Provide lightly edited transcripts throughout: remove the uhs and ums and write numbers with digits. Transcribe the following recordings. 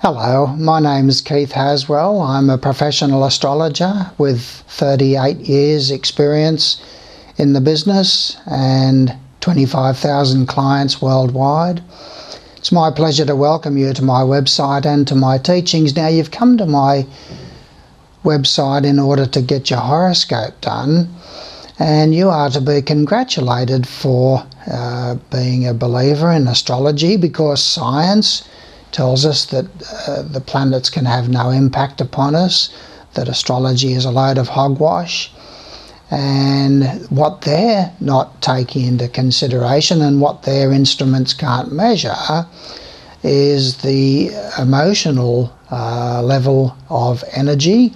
Hello, my name is Keith Haswell. I'm a professional astrologer with 38 years experience in the business and 25,000 clients worldwide. It's my pleasure to welcome you to my website and to my teachings. Now, you've come to my website in order to get your horoscope done, and you are to be congratulated for being a believer in astrology, because science tells us that the planets can have no impact upon us, that astrology is a load of hogwash. And what they're not taking into consideration and what their instruments can't measure is the emotional level of energy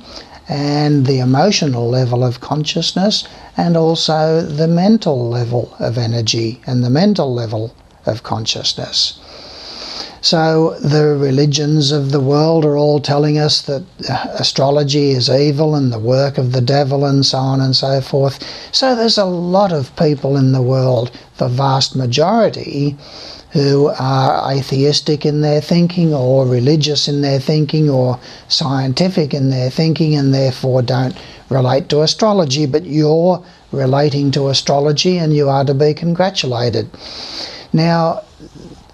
and the emotional level of consciousness, and also the mental level of energy and the mental level of consciousness. So the religions of the world are all telling us that astrology is evil and the work of the devil and so on and so forth. So there's a lot of people in the world, the vast majority, who are atheistic in their thinking, or religious in their thinking, or scientific in their thinking, and therefore don't relate to astrology. But you're relating to astrology, and you are to be congratulated. Now,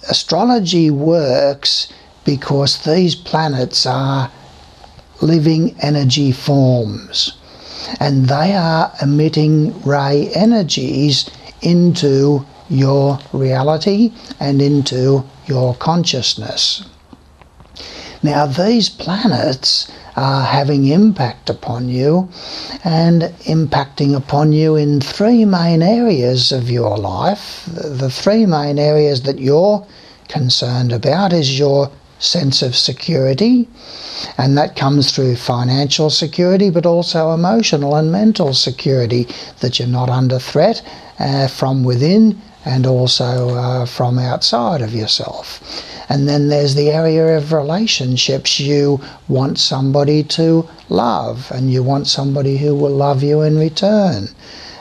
astrology works because these planets are living energy forms, and they are emitting ray energies into your reality and into your consciousness. Now, these planets are having impact upon you, and impacting upon you in three main areas of your life. The three main areas that you're concerned about is your sense of security, and that comes through financial security, but also emotional and mental security, that you're not under threat from within and also from outside of yourself. And then there's the area of relationships. You want somebody to love, and you want somebody who will love you in return.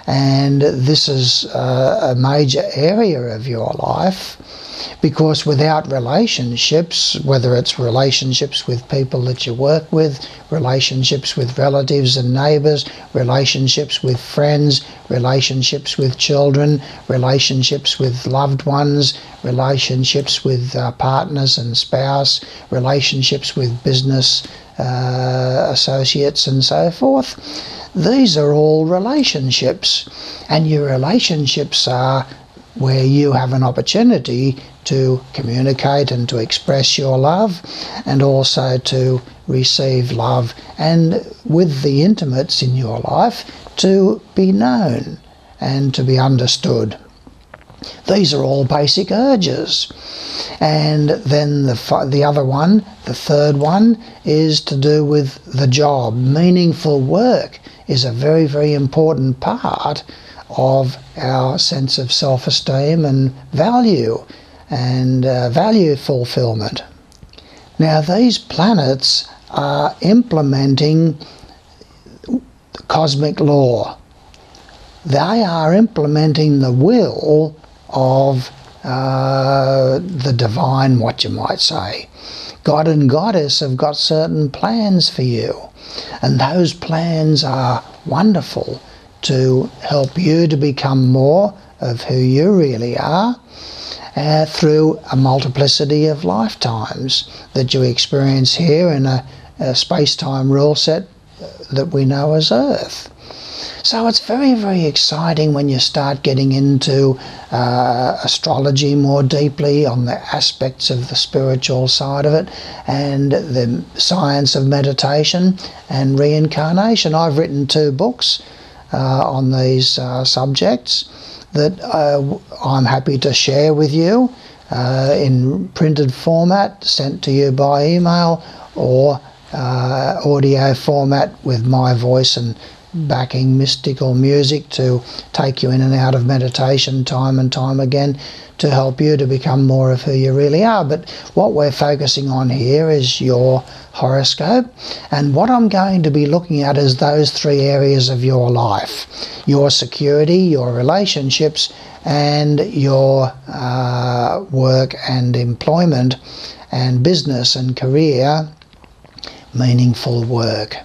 And this is a major area of your life, because without relationships, whether it's relationships with people that you work with, relationships with relatives and neighbours, relationships with friends, relationships with children, relationships with loved ones, relationships with partners and spouse, relationships with business associates and so forth. These are all relationships, and your relationships are where you have an opportunity to communicate and to express your love, and also to receive love, and with the intimates in your life to be known and to be understood. These are all basic urges. And then the other one, the third one, is to do with the job. Meaningful work is a very, very important part of our sense of self-esteem and value fulfillment. Now, these planets are implementing cosmic law. They are implementing the will of the divine, what you might say. God and Goddess have got certain plans for you, and those plans are wonderful to help you to become more of who you really are through a multiplicity of lifetimes that you experience here in a space-time rule set that we know as Earth. So it's very, very exciting when you start getting into astrology more deeply, on the aspects of the spiritual side of it, and the science of meditation and reincarnation. I've written 2 books on these subjects that I'm happy to share with you in printed format, sent to you by email, or audio format with my voice and backing mystical music to take you in and out of meditation time and time again, to help you to become more of who you really are. But what we're focusing on here is your horoscope, and what I'm going to be looking at is those 3 areas of your life: your security, your relationships, and your work and employment and business and career, meaningful work.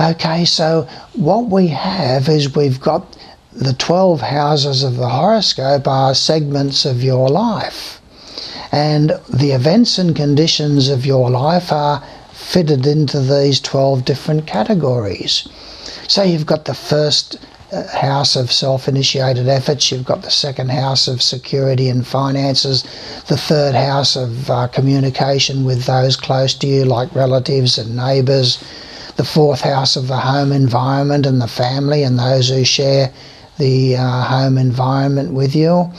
Okay, so what we have is we've got the 12 houses of the horoscope are segments of your life. And the events and conditions of your life are fitted into these 12 different categories. So you've got the first house of self-initiated efforts, you've got the second house of security and finances, the third house of communication with those close to you like relatives and neighbours, the fourth house of the home environment and the family and those who share the home environment with you,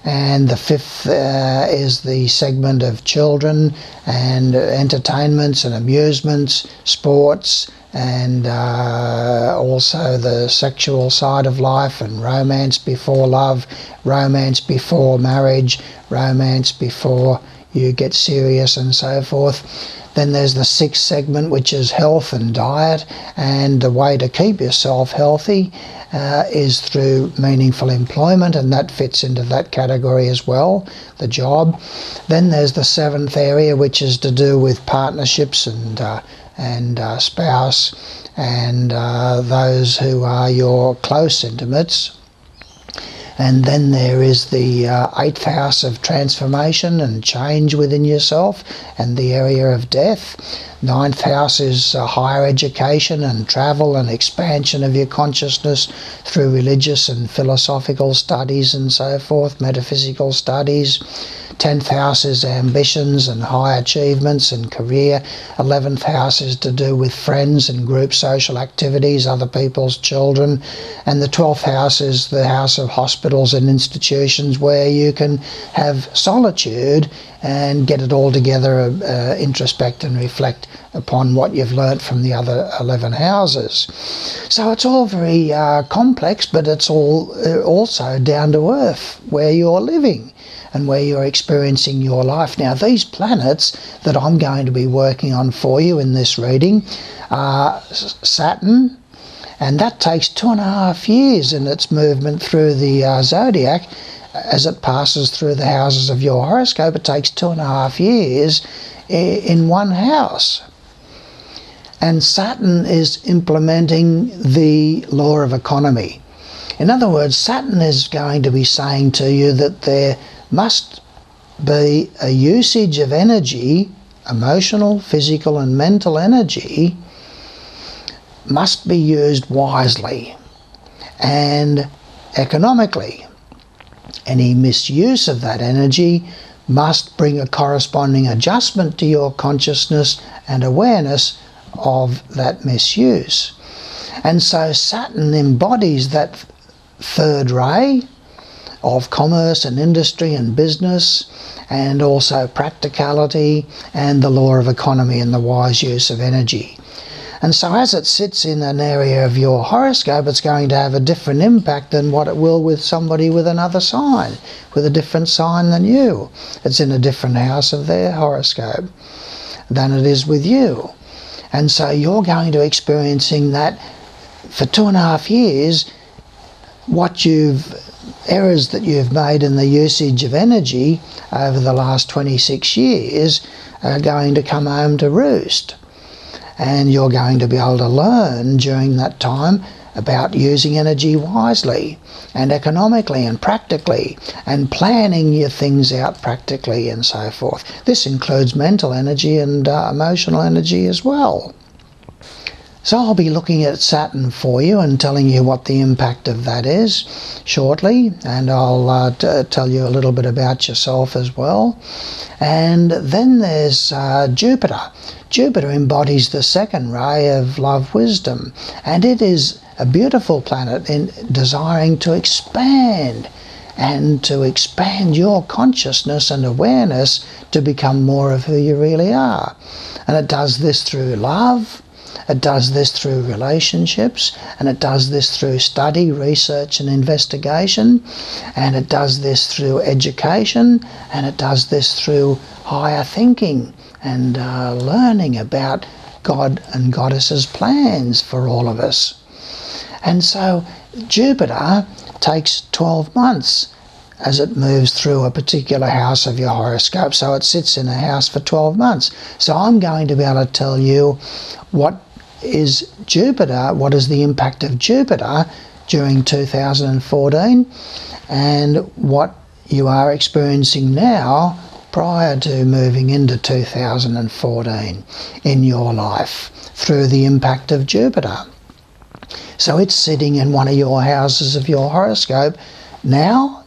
and the fifth is the segment of children and entertainments and amusements, sports, and also the sexual side of life and romance before love, romance before marriage, romance before you get serious and so forth. Then there's the sixth segment, which is health and diet, and the way to keep yourself healthy is through meaningful employment, and that fits into that category as well, the job. Then there's the seventh area, which is to do with partnerships and spouse and those who are your close intimates. And then there is the eighth house of transformation and change within yourself and the area of death. Ninth house is higher education and travel and expansion of your consciousness through religious and philosophical studies and so forth, metaphysical studies. 10th house is ambitions and high achievements and career. 11th house is to do with friends and group social activities, other people's children. And the 12th house is the house of hospitals and institutions where you can have solitude and get it all together, introspect and reflect upon what you've learnt from the other 11 houses. So it's all very complex, but it's all also down to earth where you're living and where you're experiencing your life. Now, these planets that I'm going to be working on for you in this reading are Saturn, and that takes 2.5 years in its movement through the zodiac. As it passes through the houses of your horoscope, it takes 2.5 years in one house. And Saturn is implementing the law of economy. In other words, Saturn is going to be saying to you that there must be a usage of energy, emotional, physical and mental energy, must be used wisely and economically. Any misuse of that energy must bring a corresponding adjustment to your consciousness and awareness of that misuse. And so Saturn embodies that third ray of commerce and industry and business, and also practicality and the law of economy and the wise use of energy. And so as it sits in an area of your horoscope, it's going to have a different impact than what it will with somebody with another sign, with a different sign than you. It's in a different house of their horoscope than it is with you. And so you're going to be experiencing that for 2.5 years, errors that you've made in the usage of energy over the last 26 years are going to come home to roost. And you're going to be able to learn during that time about using energy wisely and economically and practically and planning your things out practically and so forth. This includes mental energy and emotional energy as well. So I'll be looking at Saturn for you and telling you what the impact of that is shortly, and I'll tell you a little bit about yourself as well. And then there's Jupiter. Jupiter embodies the second ray of love wisdom, and it is a beautiful planet in desiring to expand and to expand your consciousness and awareness to become more of who you really are. And it does this through love, it does this through relationships, and it does this through study, research and investigation, and it does this through education, and it does this through higher thinking and learning about God and Goddess's plans for all of us. And so Jupiter takes 12 months as it moves through a particular house of your horoscope. So it sits in a house for 12 months. So I'm going to be able to tell you what is Jupiter, what is the impact of Jupiter during 2014, and what you are experiencing now prior to moving into 2014 in your life through the impact of Jupiter. So it's sitting in one of your houses of your horoscope now,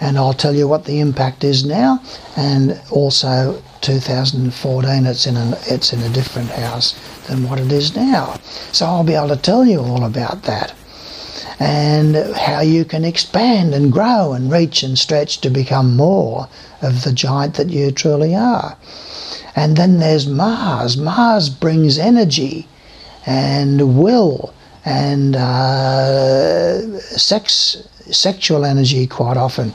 and I'll tell you what the impact is now, and also 2014 it's in a different house than what it is now. So I'll be able to tell you all about that, and how you can expand and grow and reach and stretch to become more of the giant that you truly are. And then there's Mars. Mars brings energy and will and sexual energy quite often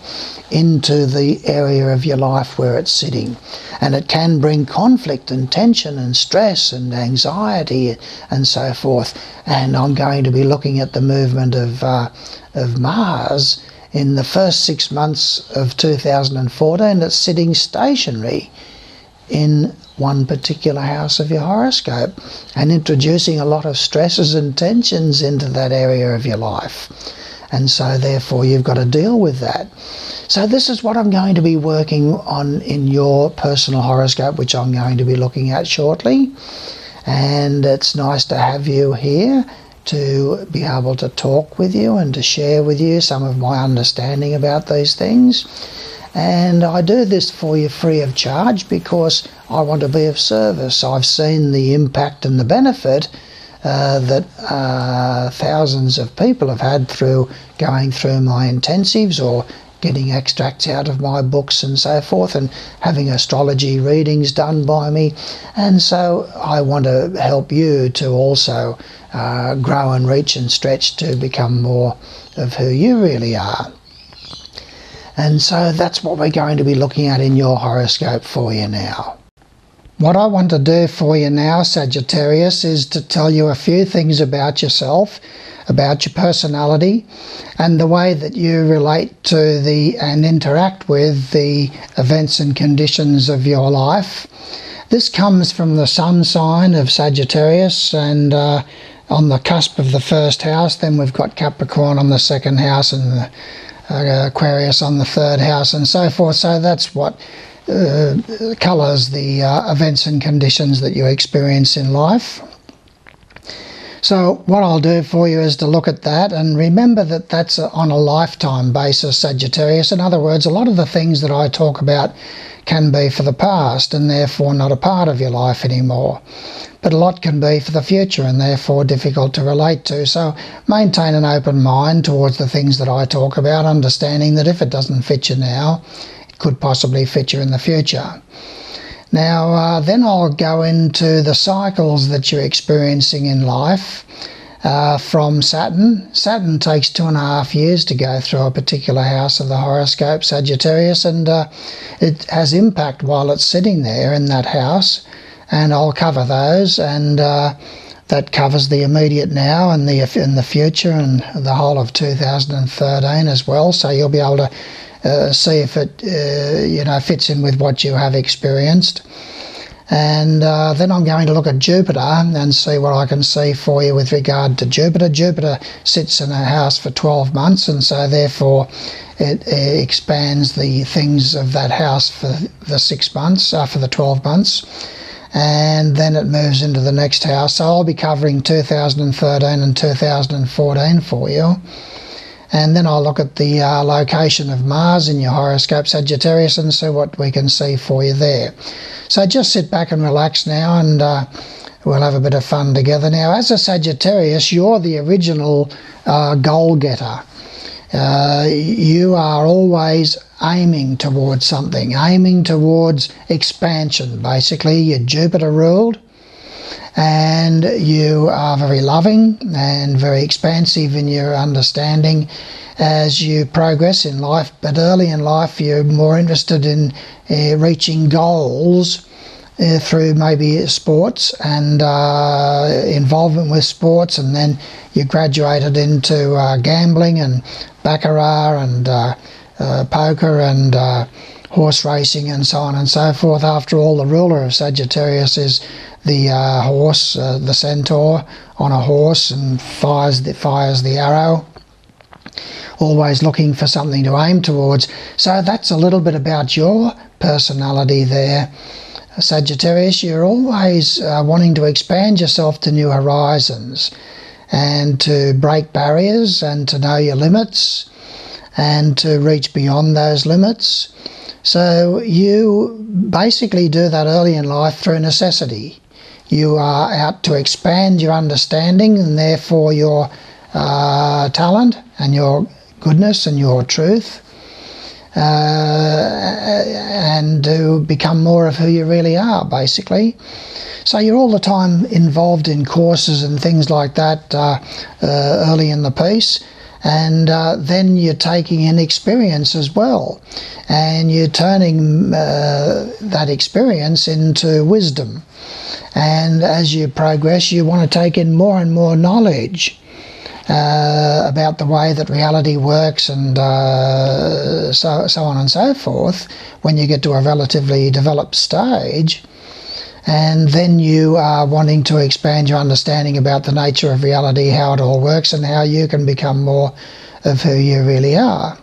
into the area of your life where it's sitting, and it can bring conflict and tension and stress and anxiety and so forth. And I'm going to be looking at the movement of Mars in the first 6 months of 2014. It's sitting stationary in one particular house of your horoscope and introducing a lot of stresses and tensions into that area of your life. And so therefore you've got to deal with that. So this is what I'm going to be working on in your personal horoscope, which I'm going to be looking at shortly. And it's nice to have you here to be able to talk with you and to share with you some of my understanding about these things. And I do this for you free of charge because I want to be of service. I've seen the impact and the benefit that thousands of people have had through going through my intensives or getting extracts out of my books and so forth, and having astrology readings done by me. And so I want to help you to also grow and reach and stretch to become more of who you really are. And so that's what we're going to be looking at in your horoscope for you now. What I want to do for you now, Sagittarius, is to tell you a few things about yourself, about your personality, and the way that you relate to and interact with the events and conditions of your life. This comes from the sun sign of Sagittarius, and on the cusp of the first house. Then we've got Capricorn on the second house, and Aquarius on the third house, and so forth. So that's what colours the events and conditions that you experience in life. So what I'll do for you is to look at that, and remember that that's on a lifetime basis, Sagittarius. In other words, a lot of the things that I talk about can be for the past and therefore not a part of your life anymore. But a lot can be for the future and therefore difficult to relate to. So maintain an open mind towards the things that I talk about, understanding that if it doesn't fit you now, it could possibly fit you in the future. Now, then I'll go into the cycles that you're experiencing in life from Saturn. Saturn takes 2.5 years to go through a particular house of the horoscope, Sagittarius, and it has impact while it's sitting there in that house. And I'll cover those, and that covers the immediate now and in the future and the whole of 2013 as well. So you'll be able to see if it fits in with what you have experienced. And then I'm going to look at Jupiter and see what I can see for you with regard to Jupiter. Jupiter sits in a house for 12 months, and so therefore it expands the things of that house for the 6 months, for the 12 months. And then it moves into the next house. So I'll be covering 2013 and 2014 for you. And then I'll look at the location of Mars in your horoscope, Sagittarius, and see what we can see for you there. So just sit back and relax now, and we'll have a bit of fun together. Now, as a Sagittarius, you're the original goal-getter. You are always aiming towards something, aiming towards expansion. Basically, you're Jupiter ruled, and you are very loving and very expansive in your understanding as you progress in life. But early in life, you're more interested in reaching goals through maybe sports and involvement with sports, and then you graduated into gambling and baccarat and poker and horse racing and so on and so forth. After all, the ruler of Sagittarius is the horse, the centaur on a horse, and fires the arrow, always looking for something to aim towards. So that's a little bit about your personality there, Sagittarius. You're always wanting to expand yourself to new horizons and to break barriers and to know your limits and to reach beyond those limits. So you basically do that early in life through necessity. You are out to expand your understanding and therefore your talent and your goodness and your truth, and to become more of who you really are, basically. So you're all the time involved in courses and things like that early in the piece, and then you're taking in experience as well, and you're turning that experience into wisdom. And as you progress, you want to take in more and more knowledge about the way that reality works, and so on and so forth, when you get to a relatively developed stage. And then you are wanting to expand your understanding about the nature of reality, how it all works, and how you can become more of who you really are.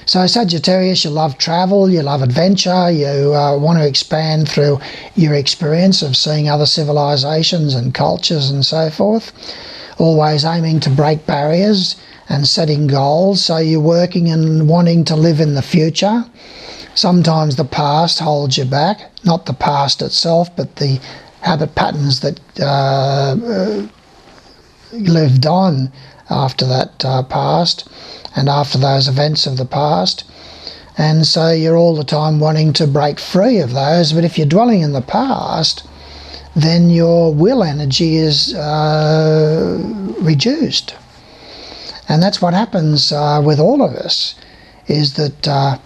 So Sagittarius, you love travel, you love adventure, you want to expand through your experience of seeing other civilizations and cultures and so forth. Always aiming to break barriers and setting goals. So you're working and wanting to live in the future. Sometimes the past holds you back, not the past itself, but the habit patterns that lived on after that past and after those events of the past. And so you're all the time wanting to break free of those. But if you're dwelling in the past, then your will energy is reduced. And that's what happens with all of us, is that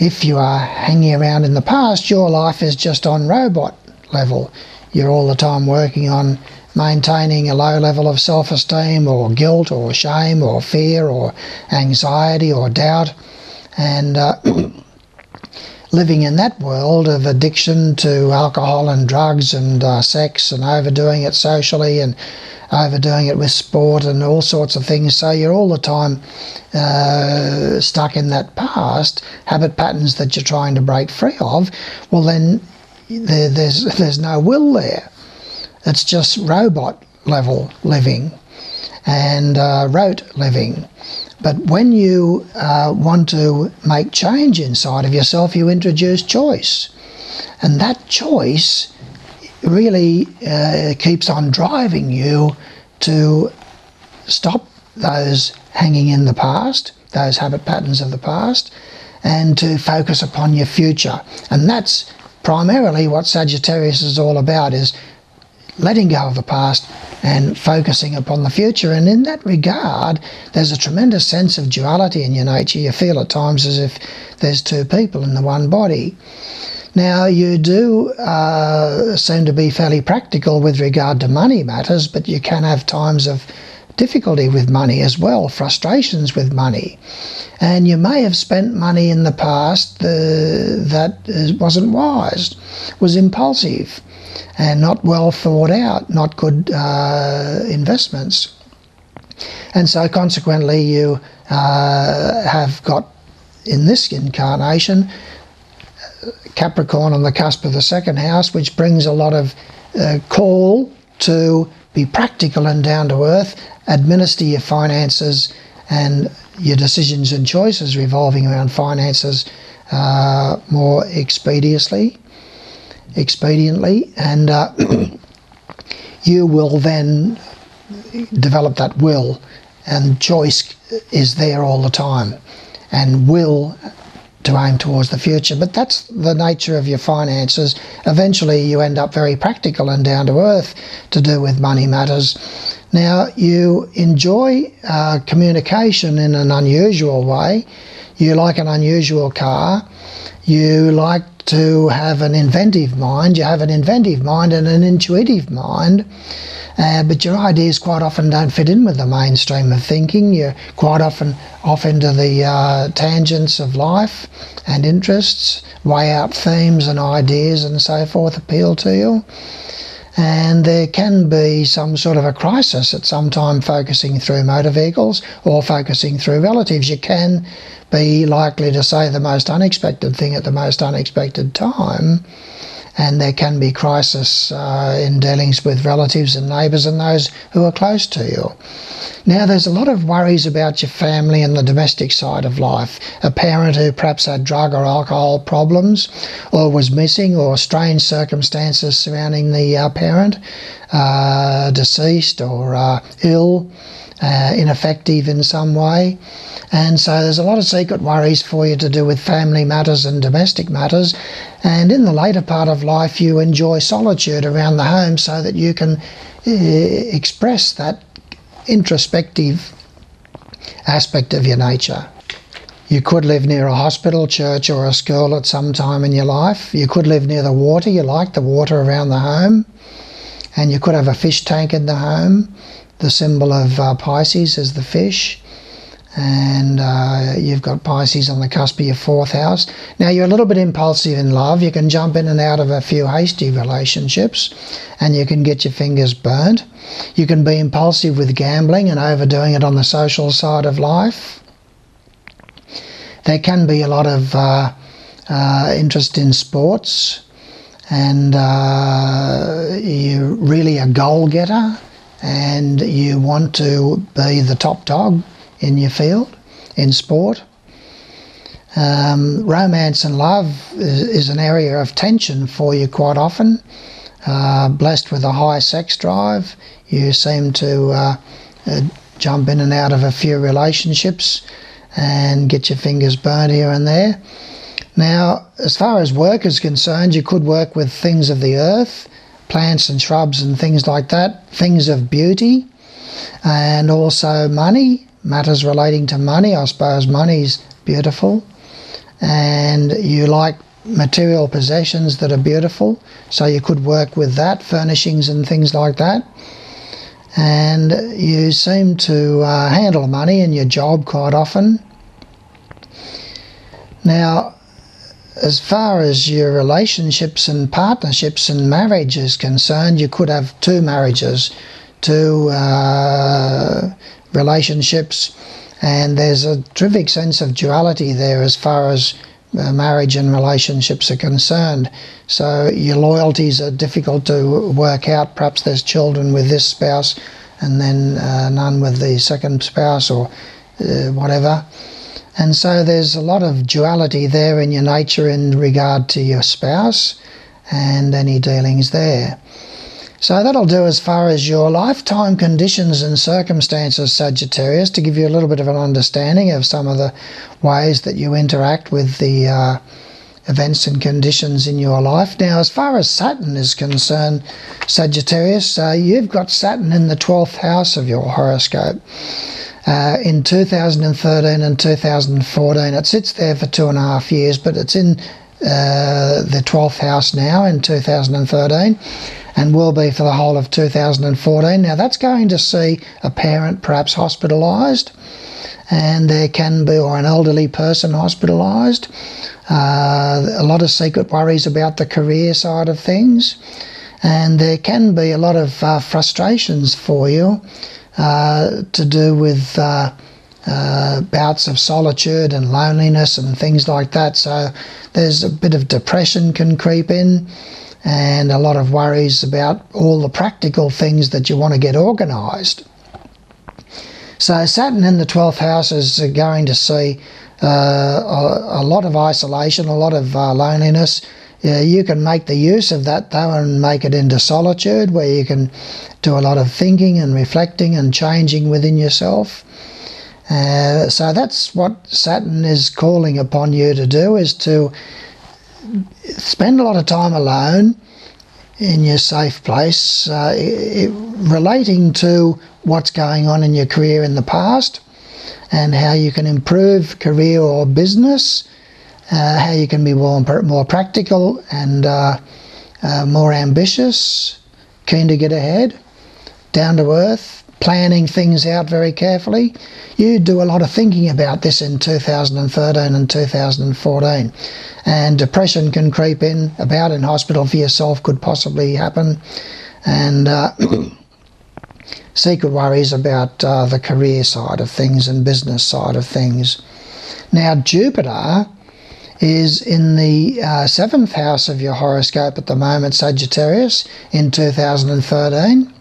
if you are hanging around in the past, your life is just on robot level. You're all the time working on maintaining a low level of self-esteem or guilt or shame or fear or anxiety or doubt, and living in that world of addiction to alcohol and drugs and sex, and overdoing it socially and overdoing it with sport and all sorts of things. So you're all the time stuck in that past, habit patterns that you're trying to break free of. Well, then there's no will there. It's just robot level living and rote living. But when you want to make change inside of yourself, you introduce choice. And that choice really keeps on driving you to stop those hanging in the past, those habit patterns of the past, and to focus upon your future. And that's primarily what Sagittarius is all about, is letting go of the past and focusing upon the future. And in that regard, there's a tremendous sense of duality in your nature. You feel at times as if there's two people in the one body. Now, you do seem to be fairly practical with regard to money matters, but you can have times of difficulty with money as well, frustrations with money. And you may have spent money in the past that wasn't wise, was impulsive, and not well thought out, not good investments. And so consequently you have got, in this incarnation, Capricorn on the cusp of the second house, which brings a lot of call to be practical and down to earth, administer your finances and your decisions and choices revolving around finances more expediently, and you will then develop that will, and choice is there all the time, and will to aim towards the future. But that's the nature of your finances. Eventually you end up very practical and down to earth to do with money matters. Now, you enjoy communication in an unusual way. You like an unusual car. You like to have an inventive mind. You have an inventive mind and an intuitive mind, but your ideas quite often don't fit in with the mainstream of thinking. You're quite often off into the tangents of life and interests, way out themes and ideas and so forth appeal to you. And there can be some sort of a crisis at some time focusing through motor vehicles or focusing through relatives. You can be likely to say the most unexpected thing at the most unexpected time, and there can be crisis in dealings with relatives and neighbours and those who are close to you. Now, there's a lot of worries about your family and the domestic side of life. A parent who perhaps had drug or alcohol problems, or was missing, or strange circumstances surrounding the parent, deceased or ill, ineffective in some way. And so there's a lot of secret worries for you to do with family matters and domestic matters. And in the later part of life, you enjoy solitude around the home so that you can express that introspective aspect of your nature. You could live near a hospital, church or a school at some time in your life. You could live near the water. You like the water around the home. And you could have a fish tank in the home. The symbol of Pisces is the fish. And you've got Pisces on the cusp of your 4th house. Now, you're a little bit impulsive in love. You can jump in and out of a few hasty relationships, and you can get your fingers burnt. You can be impulsive with gambling and overdoing it on the social side of life. There can be a lot of interest in sports, and you're really a goal-getter, and you want to be the top dog in your field, in sport. Romance and love is an area of tension for you quite often. Blessed with a high sex drive, you seem to jump in and out of a few relationships and get your fingers burnt here and there. Now, as far as work is concerned, you could work with things of the earth, plants and shrubs and things like that, things of beauty, and also money. Matters relating to money. I suppose money's beautiful, and you like material possessions that are beautiful, so you could work with that, furnishings and things like that. And you seem to handle money in your job quite often. Now, as far as your relationships and partnerships and marriage is concerned, you could have 2 marriages, 2 relationships, and there's a terrific sense of duality there as far as marriage and relationships are concerned. So your loyalties are difficult to work out. Perhaps there's children with this spouse and then none with the second spouse, or whatever. And so there's a lot of duality there in your nature in regard to your spouse and any dealings there. So that'll do as far as your lifetime conditions and circumstances, Sagittarius, to give you a little bit of an understanding of some of the ways that you interact with the events and conditions in your life. Now, as far as Saturn is concerned, Sagittarius, you've got Saturn in the 12th house of your horoscope. In 2013 and 2014, it sits there for 2.5 years, but it's in the 12th house now in 2013. And will be for the whole of 2014. Now, that's going to see a parent perhaps hospitalised, and there can be, or an elderly person hospitalised. A lot of secret worries about the career side of things, and there can be a lot of frustrations for you to do with bouts of solitude and loneliness and things like that. So there's a bit of depression can creep in, and a lot of worries about all the practical things that you want to get organised. So Saturn in the 12th house is going to see a lot of isolation, a lot of loneliness. You can make the use of that though and make it into solitude, where you can do a lot of thinking and reflecting and changing within yourself. So that's what Saturn is calling upon you to do, is to spend a lot of time alone in your safe place, relating to what's going on in your career in the past and how you can improve career or business, how you can be more practical and more ambitious, keen to get ahead, down to earth, planning things out very carefully. You do a lot of thinking about this in 2013 and 2014, and depression can creep in. About in hospital for yourself could possibly happen, and secret worries about the career side of things and business side of things. Now Jupiter is in the 7th house of your horoscope at the moment, Sagittarius, in 2013.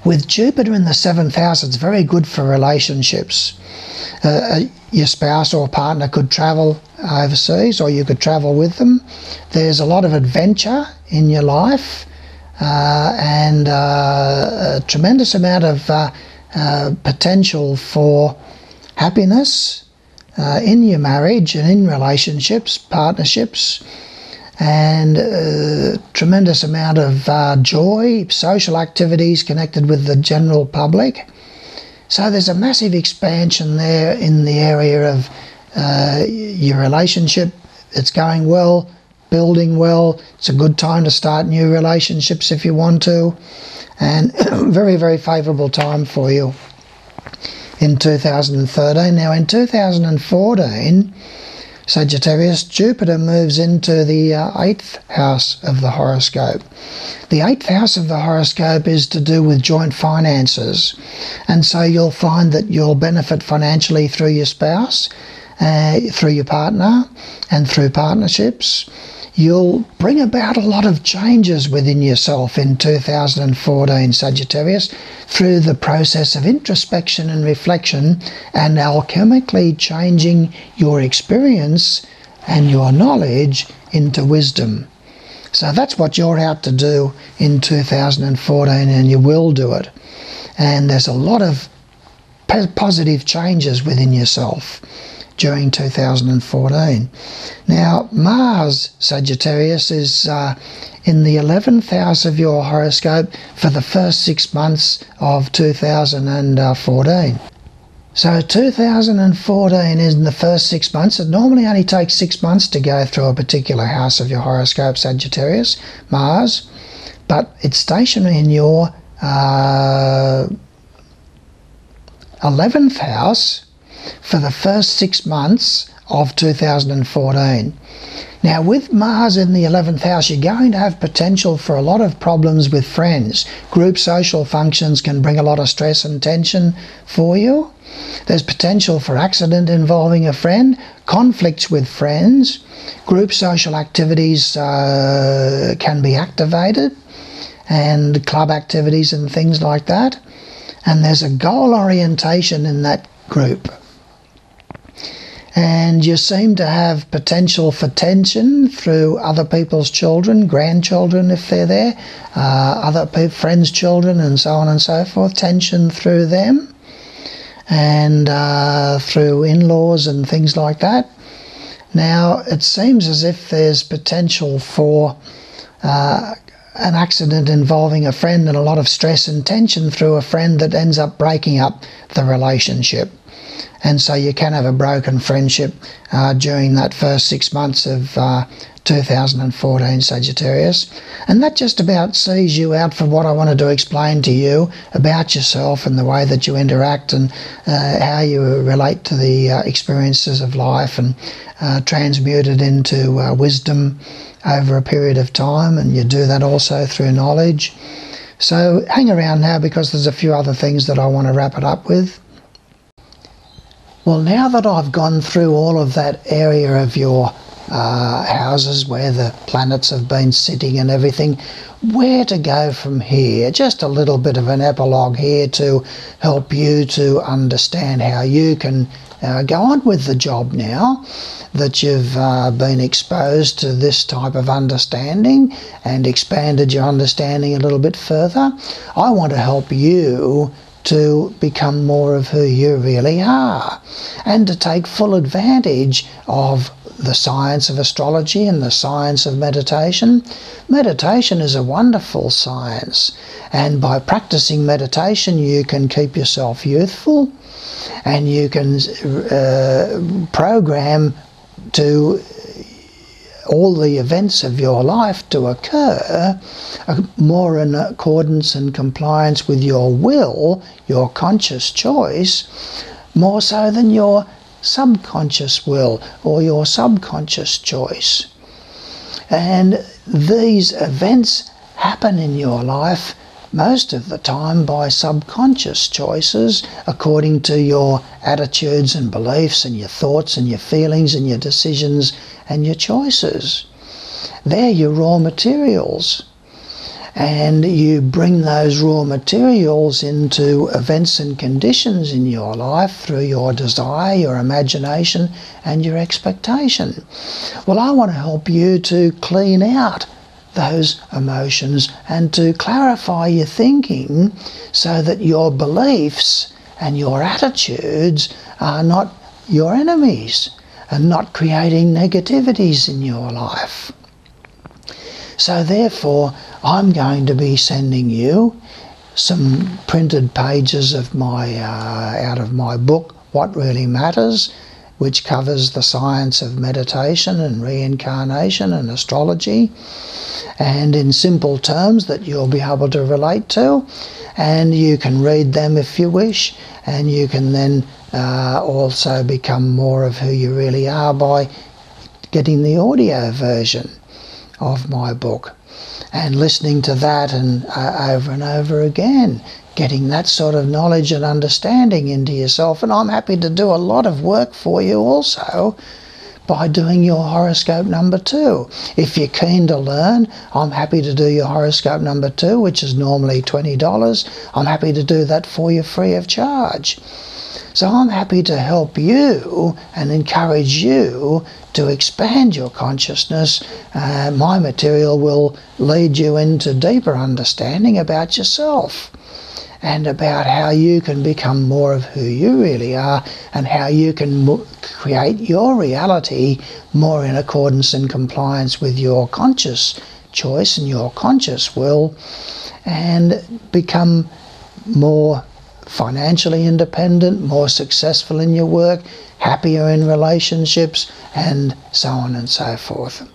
With Jupiter in the 7th house, it's very good for relationships. Your spouse or partner could travel overseas, or you could travel with them. There's a lot of adventure in your life, and a tremendous amount of potential for happiness in your marriage and in relationships, partnerships, and tremendous amount of joy, social activities connected with the general public. So there's a massive expansion there in the area of your relationship. It's going well, building well. It's a good time to start new relationships if you want to, and very, very favourable time for you in 2013. Now in 2014, Sagittarius, Jupiter moves into the 8th house of the horoscope. The 8th house of the horoscope is to do with joint finances, and so you'll find that you'll benefit financially through your spouse, through your partner, and through partnerships. You'll bring about a lot of changes within yourself in 2014, Sagittarius, through the process of introspection and reflection, and alchemically changing your experience and your knowledge into wisdom. So that's what you're out to do in 2014, and you will do it. And there's a lot of positive changes within yourself during 2014. Now Mars, Sagittarius, is in the 11th house of your horoscope for the first 6 months of 2014. So 2014 is in the first 6 months. It normally only takes 6 months to go through a particular house of your horoscope, Sagittarius, Mars, but it's stationary in your 11th house for the first 6 months of 2014. Now with Mars in the 11th house, you're going to have potential for a lot of problems with friends. Group social functions can bring a lot of stress and tension for you. There's potential for accident involving a friend, conflicts with friends. Group social activities can be activated, and club activities and things like that. And there's a goal orientation in that group. And you seem to have potential for tension through other people's children, grandchildren if they're there, other friends' children, and so on and so forth, tension through them, and through in-laws and things like that. Now it seems as if there's potential for an accident involving a friend, and a lot of stress and tension through a friend that ends up breaking up the relationship. And so you can have a broken friendship during that first 6 months of 2014, Sagittarius. And that just about sees you out for what I wanted to explain to you about yourself and the way that you interact, and how you relate to the experiences of life, and transmute it into wisdom over a period of time. And you do that also through knowledge. So hang around now, because there's a few other things that I want to wrap it up with. Well, now that I've gone through all of that area of your houses where the planets have been sitting and everything, where to go from here? Just a little bit of an epilogue here to help you to understand how you can go on with the job now that you've been exposed to this type of understanding and expanded your understanding a little bit further. I want to help you to become more of who you really are, and to take full advantage of the science of astrology and the science of meditation. Meditation is a wonderful science, and by practicing meditation you can keep yourself youthful, and you can program to all the events of your life to occur more in accordance and compliance with your will, your conscious choice, more so than your subconscious will or your subconscious choice. And these events happen in your life most of the time by subconscious choices according to your attitudes and beliefs and your thoughts and your feelings and your decisions and your choices. They're your raw materials. And you bring those raw materials into events and conditions in your life through your desire, your imagination, and your expectation. Well, I want to help you to clean out those emotions and to clarify your thinking so that your beliefs and your attitudes are not your enemies and not creating negativities in your life. So therefore, I'm going to be sending you some printed pages of out of my book, What Really Matters, which covers the science of meditation and reincarnation and astrology, and in simple terms that you'll be able to relate to. And you can read them if you wish, and you can then also become more of who you really are by getting the audio version of my book and listening to that and over and over again, getting that sort of knowledge and understanding into yourself. And I'm happy to do a lot of work for you also by doing your horoscope number 2. If you're keen to learn, I'm happy to do your horoscope number 2, which is normally $20. I'm happy to do that for you free of charge. So I'm happy to help you and encourage you to expand your consciousness. My material will lead you into deeper understanding about yourself and about how you can become more of who you really are and how you can create your reality more in accordance and compliance with your conscious choice and your conscious will, and become more financially independent, more successful in your work, happier in relationships, and so on and so forth.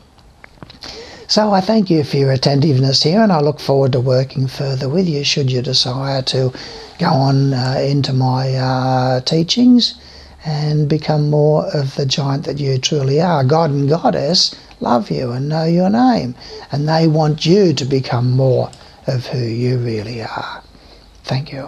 So I thank you for your attentiveness here, and I look forward to working further with you should you desire to go on into my teachings and become more of the giant that you truly are. God and Goddess love you and know your name, and they want you to become more of who you really are. Thank you.